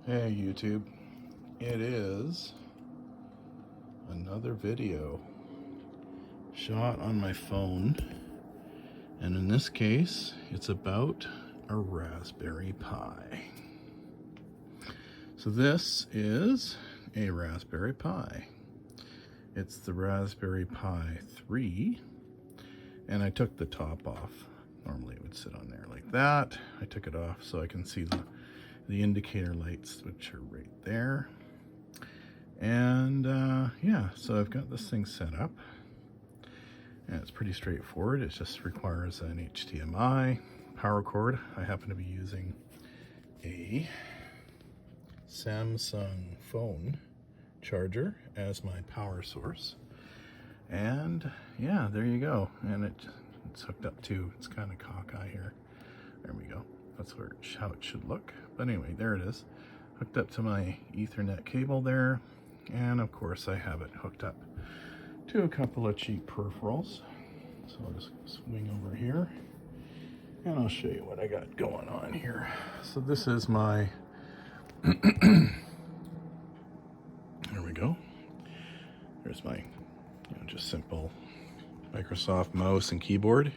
Hey YouTube, it is another video shot on my phone, and in this case it's about a Raspberry Pi. So this is a Raspberry Pi. It's the Raspberry Pi 3, and I took the top off. Normally it would sit on there like that. I took it off so I can see the indicator lights, which are right there. And yeah, so I've got this thing set up, and it's pretty straightforward. It just requires an HDMI power cord. I happen to be using a Samsung phone charger as my power source, and yeah, there you go. And it's hooked up to, it's kind of cockeye here. There we go. That's how it should look. But anyway, there it is, hooked up to my Ethernet cable there. And of course I have it hooked up to a couple of cheap peripherals. So I'll just swing over here and I'll show you what I got going on here. So this is my, there we go. There's my, just simple Microsoft mouse and keyboard.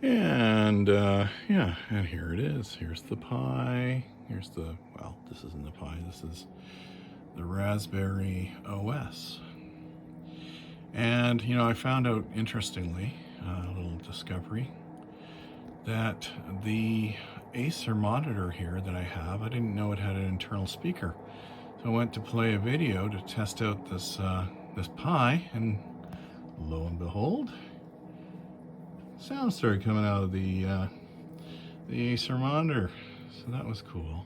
And yeah, and here it is. Here's the Pi. Here's the, well, this isn't the Pi, this is the Raspberry OS. And I found out, interestingly, a little discovery, that the Acer monitor here that I have, I didn't know it had an internal speaker. So I went to play a video to test out this this Pi, and lo and behold, sound started coming out of the Acer monitor. So that was cool.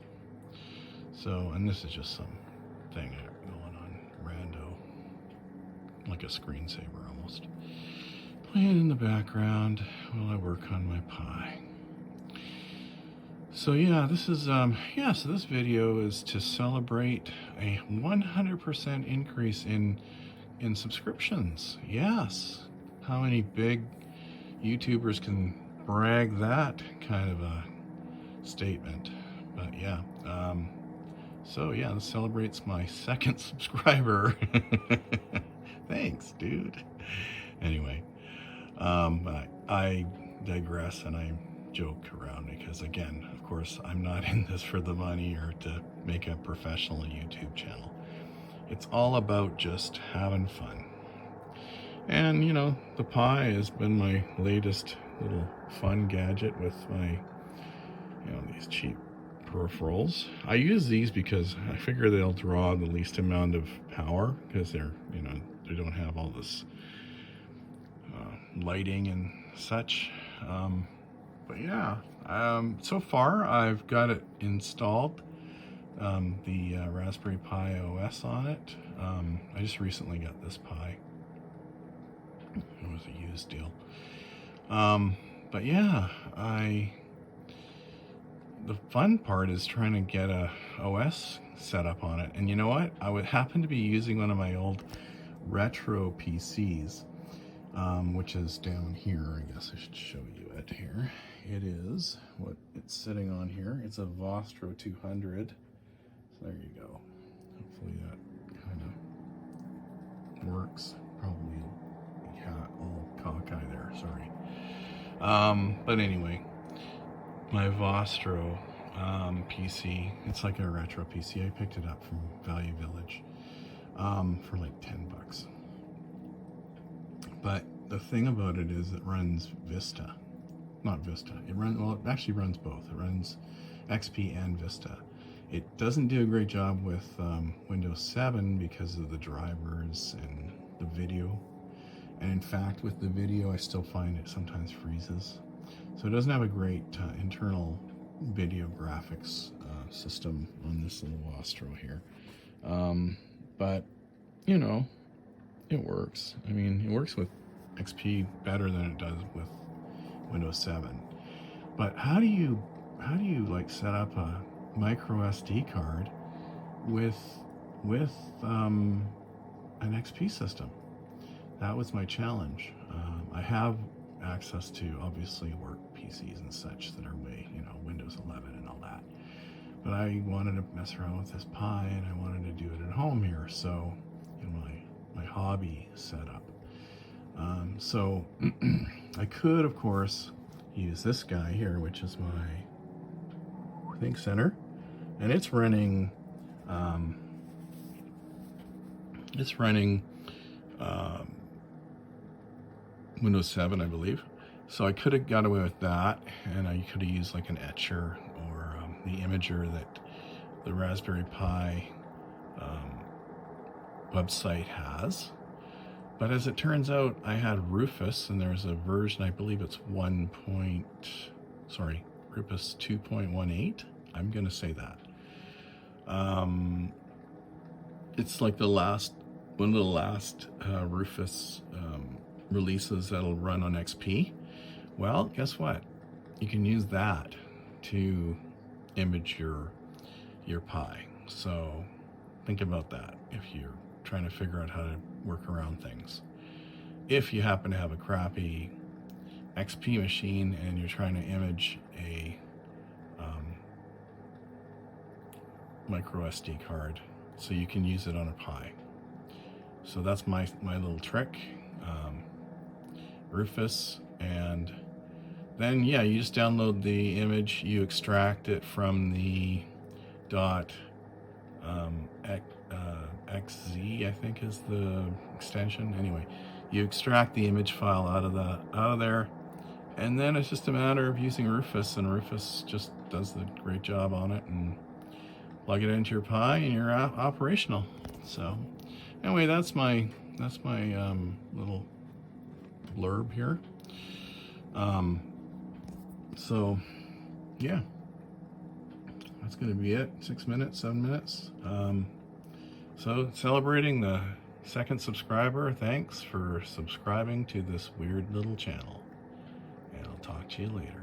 So, and this is just some thing going on rando, like a screensaver almost, playing in the background while I work on my Pi. So yeah, this is so this video is to celebrate a 100% increase in subscriptions. Yes, how many big YouTubers can brag that kind of a statement? But yeah, so yeah, this celebrates my second subscriber. Thanks, dude. Anyway, I digress and I joke around because, again, of course, I'm not in this for the money or to make a professional YouTube channel. It's all about just having fun. And the Pi has been my latest little fun gadget with my these cheap peripherals. I use these because I figure they'll draw the least amount of power, because they're they don't have all this lighting and such. But yeah, so far I've got it installed, the Raspberry Pi OS on it. I just recently got this Pi. It was a used deal. But yeah, the fun part is trying to get a OS set up on it. And you know what? I would happen to be using one of my old retro PCs, which is down here. I guess I should show you it here. It is what it's sitting on here. It's a Vostro 200. So there you go. Hopefully that kind of works. Probably all cockeye there, sorry. But anyway, my Vostro PC, it's like a retro PC. I picked it up from Value Village for like 10 bucks. But the thing about it is it runs Vista. Not Vista. It actually runs both. It runs XP and Vista. It doesn't do a great job with Windows 7 because of the drivers and the video. And in fact, with the video, I still find it sometimes freezes. So it doesn't have a great internal video graphics system on this little Vostro here. But, it works. I mean, it works with XP better than it does with Windows 7. But how do you like set up a micro SD card with an XP system? That was my challenge. I have access to, obviously, work PCs and such that are way, Windows 11 and all that. but I wanted to mess around with this Pi, and I wanted to do it at home here, so in my hobby setup. So I could, of course, use this guy here, which is my Think Center, and it's running Windows 7, I believe. So I could have got away with that, and I could have used like an etcher or the imager that the Raspberry Pi website has. But as it turns out, I had Rufus, and there's a version, I believe it's Rufus 2.18. I'm going to say that. It's like one of the last Rufus releases that'll run on XP. Well, guess what? You can use that to image your Pi. So think about that if you're trying to figure out how to work around things. If you happen to have a crappy XP machine and you're trying to image a micro SD card, so you can use it on a Pi. So that's my little trick. Rufus, and then you just download the image, you extract it from the .xz, I think is the extension. Anyway, you extract the image file out of there, and then it's just a matter of using Rufus, and Rufus just does the great job on it, and plug it into your Pi and you're operational. So anyway, that's my little blurb here. So yeah, that's going to be it. 6 minutes, 7 minutes. So celebrating the 2nd subscriber. Thanks for subscribing to this weird little channel, and I'll talk to you later.